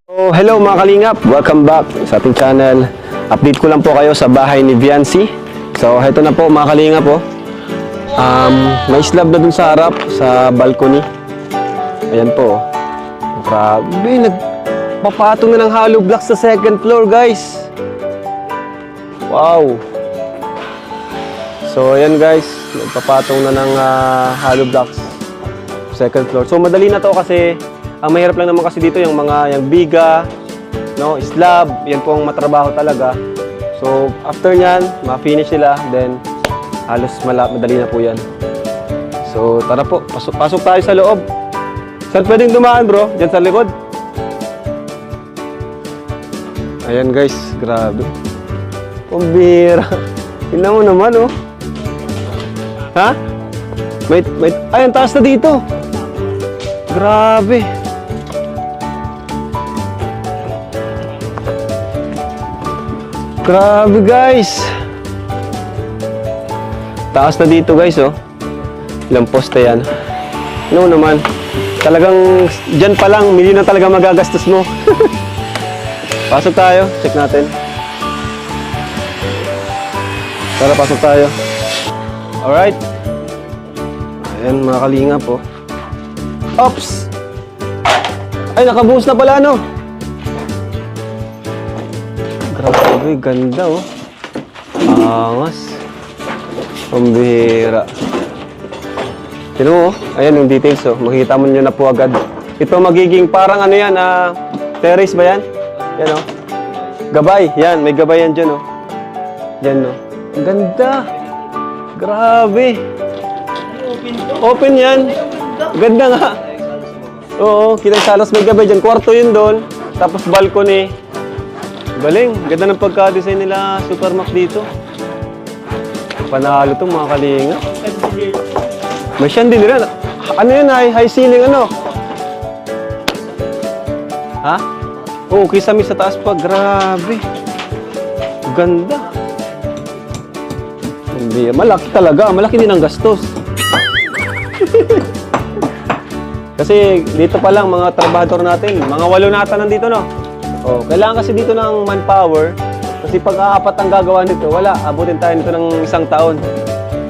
So, hello mga kalingap, welcome back sa ating channel. Update ko lang po kayo sa bahay ni Viancy. So, heto na po mga kalingap po. May slab na dun sa harap, sa balcony. Ayan po. Grabe, nagpapatong na ng hollow blocks sa second floor, guys. Wow. So, ayan guys, nagpapatong na ng hollow blocks second floor. So, madali na to kasi ang mahirap lang naman kasi dito yung mga yung biga, no, slab, yan po ang matrabaho talaga. So, after nyan, ma-finish sila, then halos madali na po yan. So, tara po, pasok tayo sa loob. Saan pwedeng dumaan bro? Diyan sa likod. Ayan guys, grabe. Pambira. Tingnan mo naman oh. Ha? Ay, ang taas na dito. Grabe. Grabe guys. Taas na dito guys oh. Ilang poste yan. No naman. Talagang dyan pa lang, milyon na talaga magagastos mo. Pasok tayo. Check natin. Tara, pasok tayo. Alright. Ayan mga kalingap po. Oops! Ay, nakabuhos na pala no? Grabe, ganda oh. Angas. Pambihira. Tignan mo, ayan yung details oh. Makikita mo nyo na po agad. Ito magiging parang ano yan, terrace ba yan? Yan oh. Gabay, yan, may gabay yan dyan oh. Yan oh. Ganda. Grabe. Open yan. Ganda nga. Oo, kitang salas may gabay dyan. Kwarto yun doon. Tapos balcony. Galing. Ganda ng pagka-design nila Supermax dito. Panalo to mga kalinga. May siyan din nila. Ano yun ay? High ceiling ano? Ha? Oo, kisame sa taas pa. Grabe. Ganda. Malaki talaga. Malaki din ang gastos. Kasi dito pa lang mga trabahador natin, mga 8 nata nandito no. Oh, kailangan kasi dito ng manpower kasi pag-aapat ang gagawa nito, wala, abutin tayo nito ng 1 taon.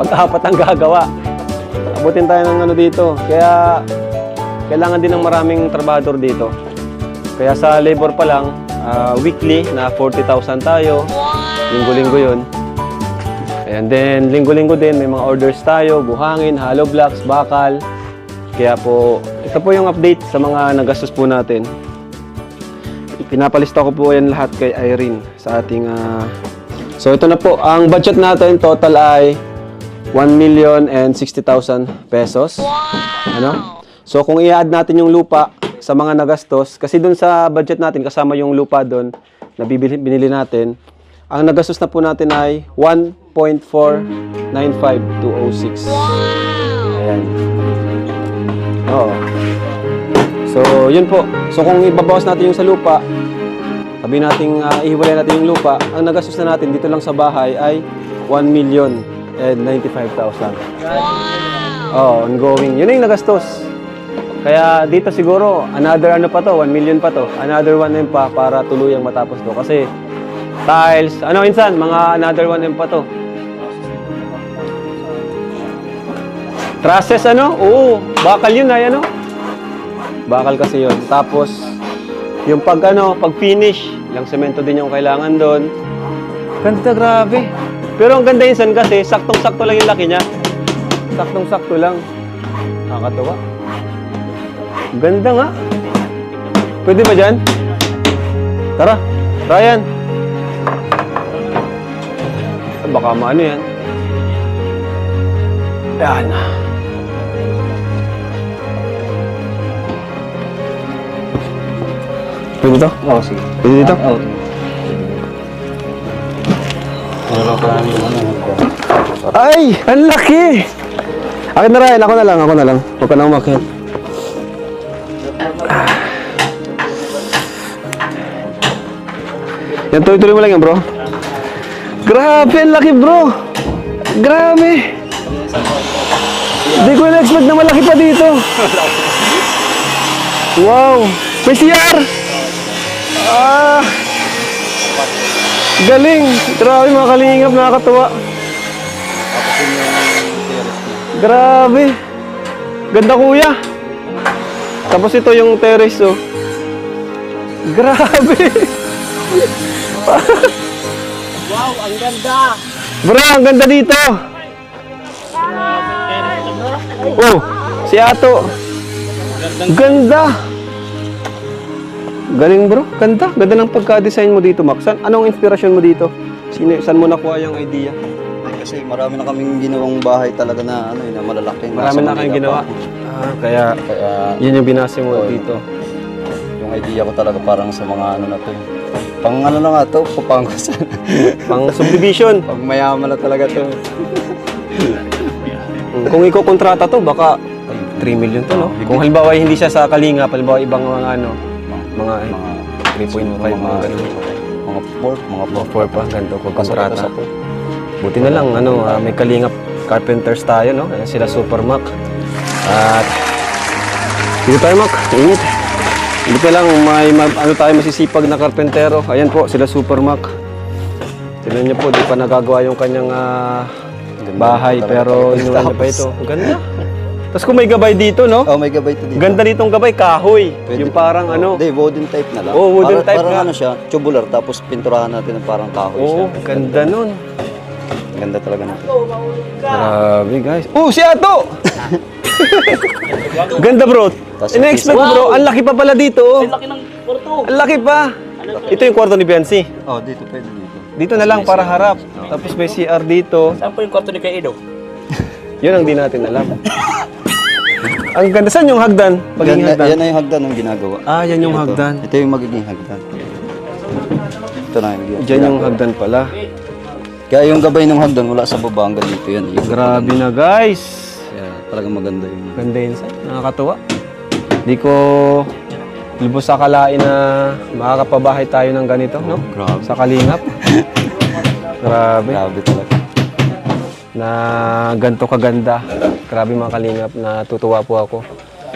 Pag-aapat ang gagawa, abutin tayo ng ano dito. Kaya kailangan din ng maraming trabahador dito. Kaya sa labor pa lang, weekly na 40,000 tayo. Linggo-linggo 'yun. And then linggo-linggo din may mga orders tayo, buhangin, hollow blocks, bakal. Kaya po, ito po yung update sa mga nagastos po natin. Pinapalista ko po yan lahat kay Irene sa ating... So ito na po, ang budget natin total ay 1,060,000 pesos. Ano? So kung i-add natin yung lupa sa mga nagastos, kasi dun sa budget natin, kasama yung lupa dun na binili natin, ang nagastos na po natin ay 1.495206. Ayan. Oo. So, yun po. So, kung ibabawas natin yung sa lupa, sabi natin, ihiwalay natin yung lupa, ang nagastos na natin dito lang sa bahay ay 1,095,000. Oo, ongoing. Yun yung nagastos. Kaya dito siguro, another ano pa to, 1 million pa to. Another 1 M pa para tuluyang matapos to. Kasi, tiles, ano insan, mga another 1 M pa to. Trusses ano? Oo, bakal yun ay ano? Bakal kasi yun. Tapos, yung pag finish, yung semento din yung kailangan doon. Ganda, grabe. Pero ang ganda yun kasi, saktong-sakto lang yung laki niya. Saktong-sakto lang. Nakakatuwa. Ganda nga. Pwede ba dyan? Tara, Ryan. Baka maano yan. Yan. Pwede dito? Oo, sige. Pwede dito? Oo. Ay! Ang laki! Akin na Ryan, ako na lang. Huwag ka na umakyat. Yan, tuloy-tuloy mo lang yan, bro. Grabe, ang laki, bro! Grabe! Hindi ko na-expect na malaki pa dito. Wow! May CR! Ah! Galing! Grabe mga kalingap, nakakatuwa. Tapos yun yung terrace niya. Grabe! Ganda kuya! Tapos ito yung terrace oh. Grabe! Wow, ang ganda! Bro, ang ganda dito! Oh, si Ato! Ganda! Galing bro, ganda. Ganda ng pagka-design mo dito, Max. Anong inspirasyon mo dito? Saan mo nakuha yung idea? Kasi marami na kaming ginawang bahay talaga na ano, na malalaki. Marami na kayong ginawa. Ah, kaya yun yung binase mo dito. Yung idea ko talaga parang sa mga ano na to. Pang ano na nga to, papangkasan. Pang subdivision. Pag mayaman na talaga to. Kung iko-kontrata to, baka 3 million to, no? Kung halimbawa hindi siya sa Kalinga, halimbawa ibang mga ano, mga 3.5, mga ganun. Mga 4, mga 4 pa, ganito ko kontrata. Buti na lang, ano, may Kalingap Carpenters tayo, no? Ayan sila Super Mac. At dito tayo, Mac. Init. Dito lang, ano tayo, masisipag na karpentero. Ayan po, sila Super Mac. Tignan niyo po, di pa nagagawa yung kanyang bahay, pero inuwan niya pa ito. Ang ganda. Tapos kung may gabay dito, no? Oh, may gabay to dito. Ganda ditong gabay, kahoy. Pwede. Yung parang ano. Hindi, wooden type na lang. Oo, wooden type parang na. ano siya, tubular, tapos pinturahan natin ng parang kahoy siya. Oo, ganda nun. Ganda talaga natin. Grabe, guys. Oh, si Ato! Ganda, bro. Tas In-expect ko, bro. Ang laki pa pala dito. Oh. Ang laki ng kwarto! Ang laki pa. Ito yung kwarto ni Biancy. Oh, dito pwede dito. Dito na lang para harap. Tapos may CR dito. Saan po yung kwarto ni Kay Edo? Yun ang di natin alam. Ang ganda. Saan yung hagdan? Pagiging hagdan? Yan na yung hagdan ng ginagawa. Ah, yan yung hagdan. Ito yung magiging hagdan. Ito na yung Diyan yung hagdan pala. Kaya yung gabay ng hagdan wala sa baba hanggang dito yan. Yung Grabe na, guys. Kaya talagang maganda yung Ganda yun, sir. Nakakatuwa. Di ko lubos akalain na makakapabahay tayo ng ganito, no? Grabe. Sa Kalingap. Grabe. Grabe talaga. Na ganito kaganda. Grabe mga Kalingap, natutuwa po ako.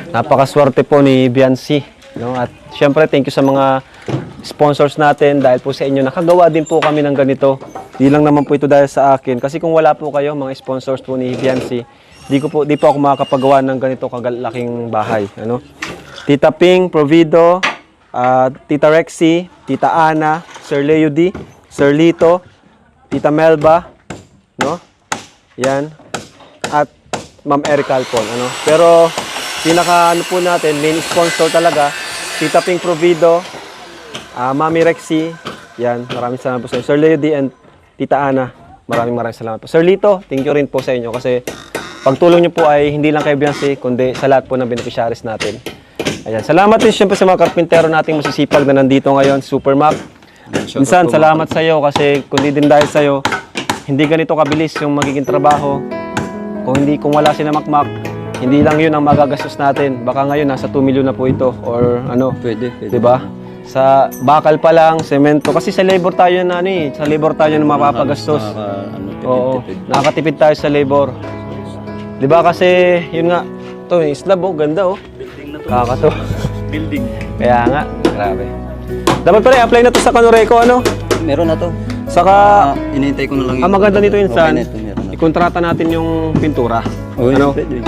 Napakaswerte po ni Biancy, no? At syempre, thank you sa mga sponsors natin dahil po sa inyo nakagawa din po kami ng ganito. Di lang naman po ito dahil sa akin kasi kung wala po kayo mga sponsors po ni Biancy, di po ako makakapagawa ng ganito kagalaking bahay, ano? Tita Ping Provido, Tita Rexy, Tita Ana, Sir Leo D, Sir Lito, Tita Melba, no? Yan. At Ma'am Erica Alpon, ano? Pero pinaka ano po natin, main sponsor talaga, Tita Ping Provido, Mami Rexy, yan, maraming salamat po sa inyo. Sir Leo D and Tita Ana, maraming salamat po. Sir Lito, thank you rin po sa inyo kasi pagtulong niyo po ay hindi lang kay Biancy, kundi sa lahat po ng beneficiaries natin. Ayan, salamat din siyempre sa mga karpintero nating masisipag na nandito ngayon, Super Mac. Minsan, salamat sa iyo kasi kundi din dahil sa iyo, hindi ganito kabilis yung magiging trabaho. Kung wala si na Macmac, hindi lang yun ang magagastos natin. Baka ngayon nasa 2 million na po ito or ano. Pwede. 'Di ba? Sa bakal pa lang, semento kasi sa labor tayo na sa labor tayo na mapapagastos. Oo, nakakatipid tayo sa labor. 'Di ba kasi yun nga, to yung slab ganda Kakatuwa. Building. Kaya nga, grabe. Dapat pala i-apply na to sa Kanoreco, ano? Meron na to. Saka Inihintay ko na lang ang maganda nito insan, Okay na ito, meron na. ikontrata natin yung pintura. Oo, Ano? pwede.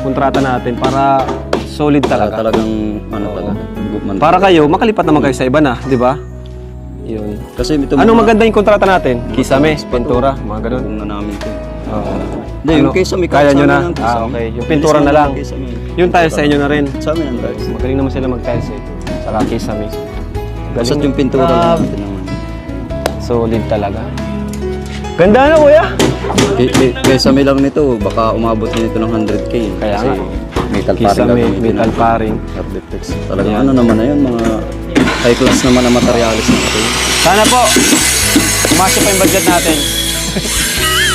Kontrata natin para solid talaga. Talagang ano talaga. Gupman. Para kayo, makalipat naman kayo sa iba na, di ba? Yun. Kasi ito Anong maganda yung kontrata natin? Kisame, pintura, mga ganun. Kung na namin ito. Oo. Hindi, yung kisame, kaya kahit nyo sa na? amin ang kisame. Okay. Yung pintura na lang. Yung tiles sa inyo na rin. Sa amin ang tiles. Magaling naman sila mag-tiles eh. Saka kisame. Basta yung pintura lang natin naman. Solid talaga. Ganda na kuya. Kaysa may lang nito, baka umabot din ito ng 100k. Kaya Kasi nga. metal paring Kisame, gagamitin metal natin. paring. Hardeflex. Talagang ano naman na yun, mga high class naman na materialis na ito. Sana po, umasya pa yung budget natin.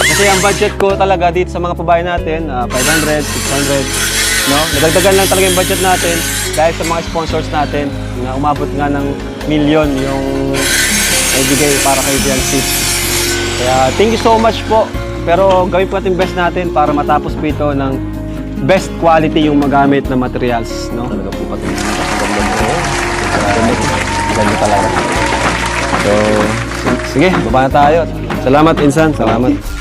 Kasi ang budget ko talaga dito sa mga pabahay natin, 500, 600, no? Nadagdagan lang talaga yung budget natin dahil sa mga sponsors natin na umabot nga ng milyon yung ibigay para kay Biancy. Kaya thank you so much po. Pero gawin po natin best natin para matapos po ito ng best quality yung magamit na materials, no? Talaga po pati mga kasaganda mo. Ganda talaga. So, sige, baba na tayo. Salamat, Insan. Salamat.